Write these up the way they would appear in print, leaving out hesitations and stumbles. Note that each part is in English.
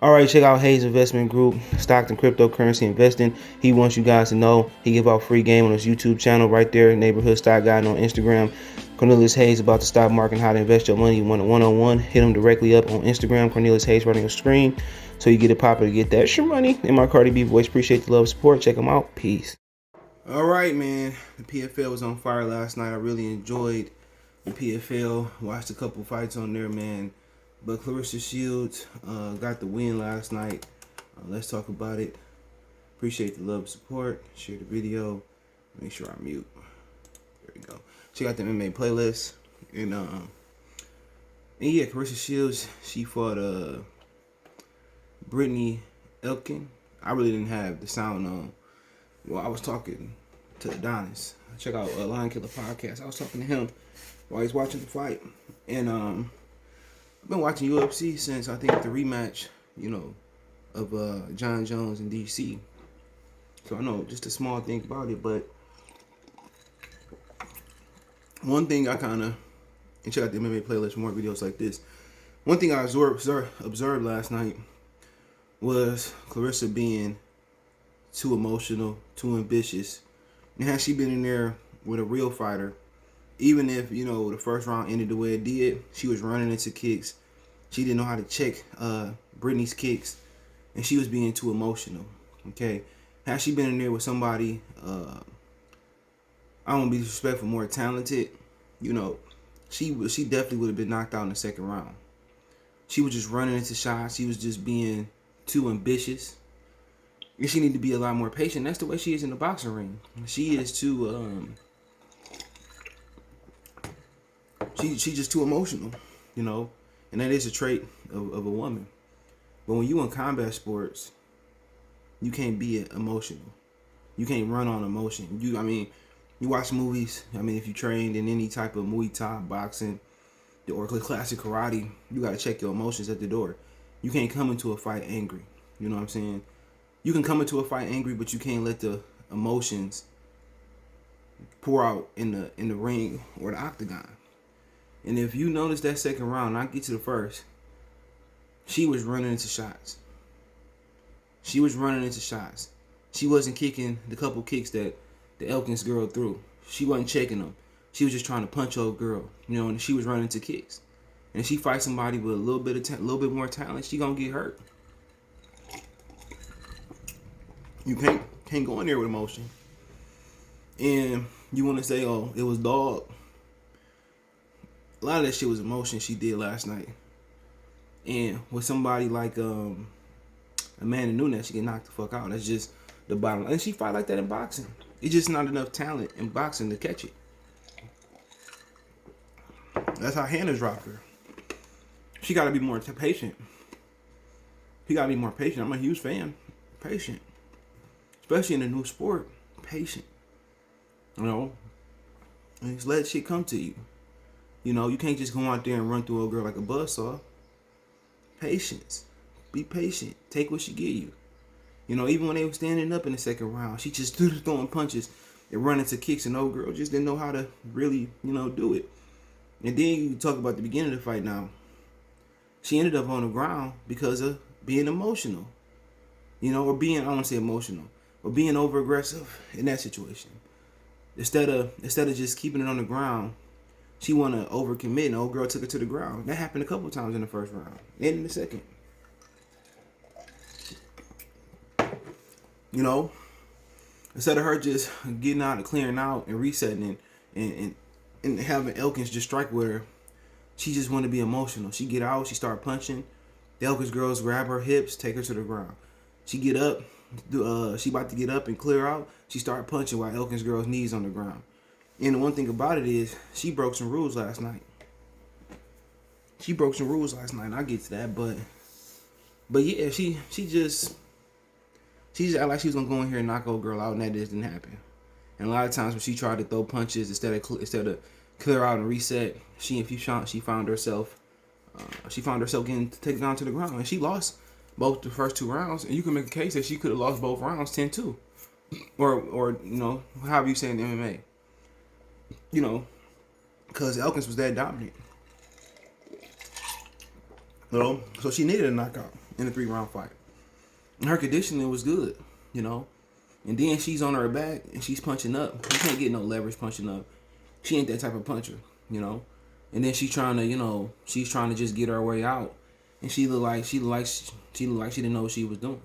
All right, check out Hayes Investment Group, stock and cryptocurrency investing. He wants you guys to know he give out free game on his YouTube channel right there, Neighborhood Stock Guide on Instagram. Cornelius Hayes about the stock market and how to invest your money. You want a one-on-one, hit him directly up on Instagram, Cornelius Hayes, right on your screen. So you get it popping to get that extra money. In my Cardi B voice, appreciate the love and support. Check him out. Peace. All right, man. The PFL was on fire last night. I really enjoyed the PFL. Watched a couple fights on there, man. But Claressa Shields got the win last night. Let's talk about it. Appreciate the love and support. Share the video. Make sure I mute. There we go. Check out the MMA playlist. And yeah, Claressa Shields, she fought Brittney Elkin. I really didn't have the sound on. Well, I was talking to Adonis. Check out Lion Killer podcast. I was talking to him while he's watching the fight. And I've been watching UFC since I think the rematch, of John Jones and DC. So I know just a small thing about it, but one thing I kind of, and check out the MMA playlist for more videos like this. One thing I observed last night was Claressa being too emotional, too ambitious. And had she been in there with a real fighter, even if, the first round ended the way it did, she was running into kicks. She didn't know how to check Brittney's kicks, and she was being too emotional, okay? Had she been in there with somebody, I don't want to be disrespectful, more talented, she definitely would have been knocked out in the second round. She was just running into shots. She was just being too ambitious. And she need to be a lot more patient. That's the way she is in the boxing ring. She is too, she's just too emotional, and that is a trait of a woman. But when you in combat sports, you can't be emotional. You can't run on emotion. You watch movies. If you trained in any type of Muay Thai, boxing, or classic karate, you got to check your emotions at the door. You can't come into a fight angry. You know what I'm saying? You can come into a fight angry, but you can't let the emotions pour out in the ring or the octagon. And if you notice that second round, not get to the first, she was running into shots. She wasn't kicking the couple kicks that the Elkin's girl threw. She wasn't checking them. She was just trying to punch old girl, and she was running into kicks. And if she fights somebody with a little bit more talent, she gonna get hurt. You can't go in there with emotion. And you want to say, oh, it was dog. A lot of that shit was emotion she did last night. And with somebody like Amanda Nunes, she get knocked the fuck out. That's just the bottom line. And she fight like that in boxing. It's just not enough talent in boxing to catch it. That's how Hannah dropped her. She got to be more patient. She got to be more patient. I'm a huge fan. Patient. Especially in a new sport. Patient. And just let shit come to you. You can't just go out there and run through a girl like a buzzsaw. Patience. Be patient. Take what she give you. Even when they were standing up in the second round, she just throwing punches and running to kicks, and old girl just didn't know how to really, do it. And then you talk about the beginning of the fight now. She ended up on the ground because of being emotional. Or being, I don't want to say emotional, but being over aggressive in that situation. Instead of just keeping it on the ground, she want to overcommit, and old girl took it to the ground. That happened a couple of times in the first round and in the second. Instead of her just getting out and clearing out and resetting and having Elkins just strike with her, she just want to be emotional. She get out, she start punching. The Elkins girls grab her hips, take her to the ground. She get up, she about to get up and clear out. She start punching while Elkins girl's knees on the ground. And the one thing about it is, she broke some rules last night. And I'll get to that, but yeah, she just act like she was gonna go in here and knock old girl out, and that just didn't happen. And a lot of times when she tried to throw punches instead of clear out and reset, she found herself getting taken down to the ground, and she lost both the first two rounds. And you can make a case that she could have lost both rounds 10-2, or however you say in the MMA. Because Elkins was that dominant. So she needed a knockout. in a 3-round fight. And her conditioning was good, you know. And then she's on her back and she's punching up. You can't get no leverage punching up. She ain't that type of puncher, you know. And then she's trying to just get her way out. And she looked like she didn't know what she was doing.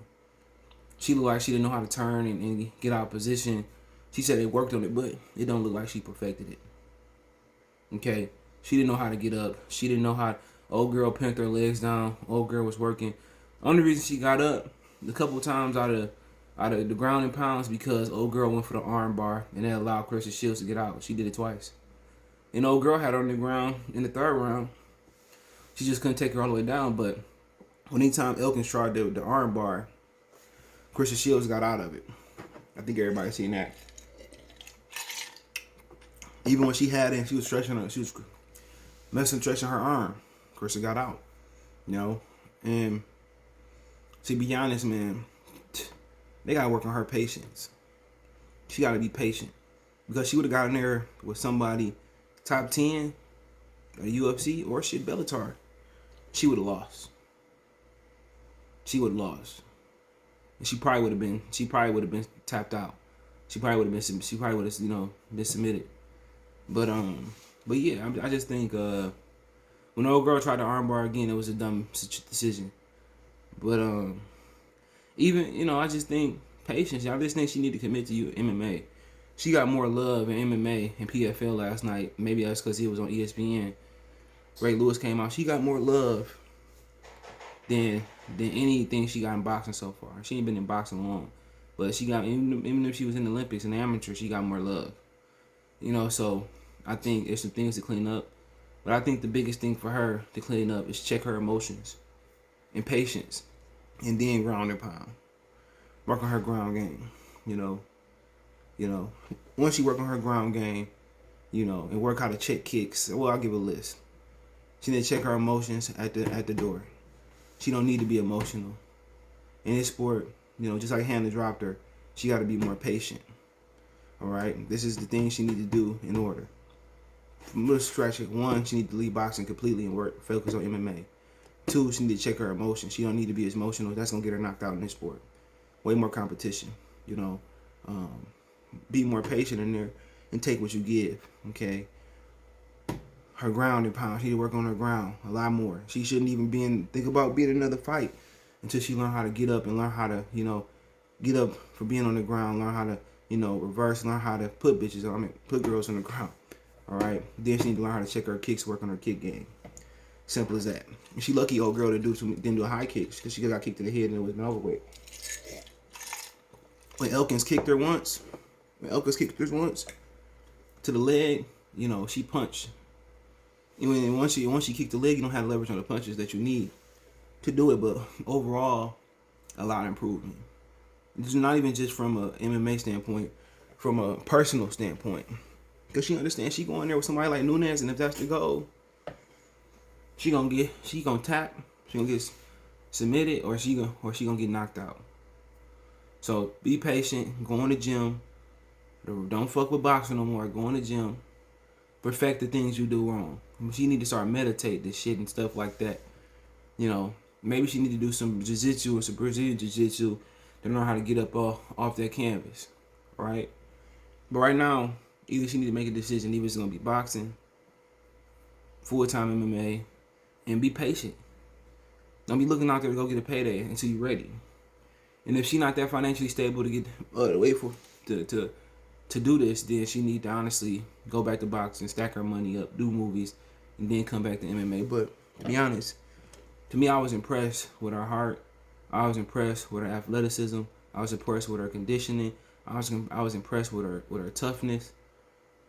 She looked like she didn't know how to turn and get out of position. She said they worked on it, but it don't look like she perfected it. Okay? She didn't know how to get up. She didn't know how. Old girl pinned her legs down. Old girl was working. Only reason she got up a couple times out of the ground and pounds because old girl went for the arm bar and that allowed Claressa Shields to get out. She did it twice. And old girl had her on the ground in the 3rd round. She just couldn't take her all the way down. But anytime Elkin tried the arm bar, Claressa Shields got out of it. I think everybody's seen that. Even when she had it, she was stretching her arm. Claressa got out, you know. And to be honest, man, they gotta work on her patience. She gotta be patient because she would have gotten there with somebody top 10 at UFC or shit Bellator. She would have lost. And she probably would have been tapped out. She probably would have been submitted. But yeah, I just think when the old girl tried to armbar again, it was a dumb decision. But even I just think patience. I just think she need to commit to MMA. She got more love in MMA and PFL last night. Maybe that's because it was on ESPN. Ray Lewis came out. She got more love than anything she got in boxing so far. She ain't been in boxing long, but she got even if she was in the Olympics and amateur, she got more love. So I think there's some things to clean up. But I think the biggest thing for her to clean up is check her emotions and patience, and then ground and pound. Work on her ground game. Once she work on her ground game, and work how to check kicks. Well, I'll give a list. She need to check her emotions at the door. She don't need to be emotional. In this sport, just like Hannah dropped her, she got to be more patient. All right, this is the thing she need to do in order. Let's stretch it. 1, she need to leave boxing completely and focus on MMA. 2, she need to check her emotions. She don't need to be as emotional. That's gonna get her knocked out in this sport. Way more competition. Be more patient in there and take what you give. Okay. Her ground and pound. She need to work on her ground a lot more. She shouldn't even think about being another fight until she learn how to get up and learn how to get up for being on the ground. Learn how to reverse. Learn how to put put girls on the ground. All right. Then she need to learn how to check her kicks, work on her kick game. Simple as that. And she lucky old girl didn't do a high kick because she got kicked in the head and it was an overweight. When Elkins kicked her once to the leg, she punched. And once she kicked the leg, you don't have leverage on the punches that you need to do it. But overall, a lot of improvement. It's not even just from a MMA standpoint, from a personal standpoint. Because she understands she going there with somebody like Nunes, and if that's the goal, she gonna tap, she gonna get submitted, or she gonna get knocked out. So be patient, go in the gym. Don't fuck with boxing no more. Go in the gym. Perfect the things you do wrong. She need to start meditate this shit and stuff like that. Maybe she need to do some jiu-jitsu or some Brazilian jiu-jitsu to learn how to get up off that canvas, right? But right now, either she need to make a decision. Either it's gonna be boxing, full-time MMA, and be patient. Don't be looking out there to go get a payday until you're ready. And if she's not that financially stable to get to do this, then she need to honestly go back to boxing, stack her money up, do movies, and then come back to MMA. But to be honest, to me, I was impressed with her heart. I was impressed with her athleticism. I was impressed with her conditioning. I was impressed with her toughness.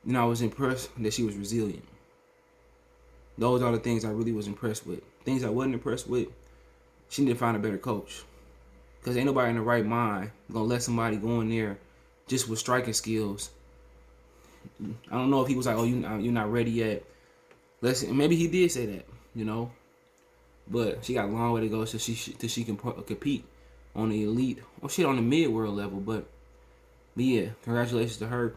I was impressed that she was resilient. Those are the things I really was impressed with. Things I wasn't impressed with, she need to find a better coach. Because ain't nobody in the right mind gonna let somebody go in there just with striking skills. I don't know if he was like, "Oh, you're not ready yet." Maybe he did say that, But she got a long way to go till she can compete on the elite, on the mid-world level. But yeah, congratulations to her.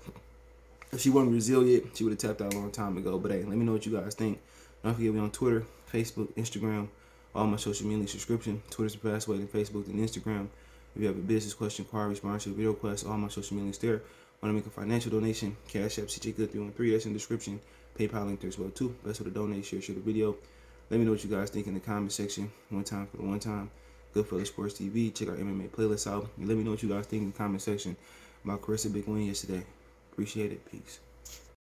If she wasn't resilient, she would have tapped out a long time ago. But hey, let me know what you guys think. Don't forget, we on Twitter, Facebook, Instagram, All my social media subscription, Twitter's the best way, and Facebook and Instagram. If you have a business question, inquiry, sponsorship, video request, all my social media's there. Want to make a financial donation? Cash App, CJ Good 313. That's in the description. PayPal link there as well too. Best way to donate, share the video. Let me know what you guys think in the comment section. One time for the one time. Goodfellas Sports TV. Check our MMA playlist out. And let me know what you guys think in the comment section about Claressa big win yesterday. Appreciate it. Peace.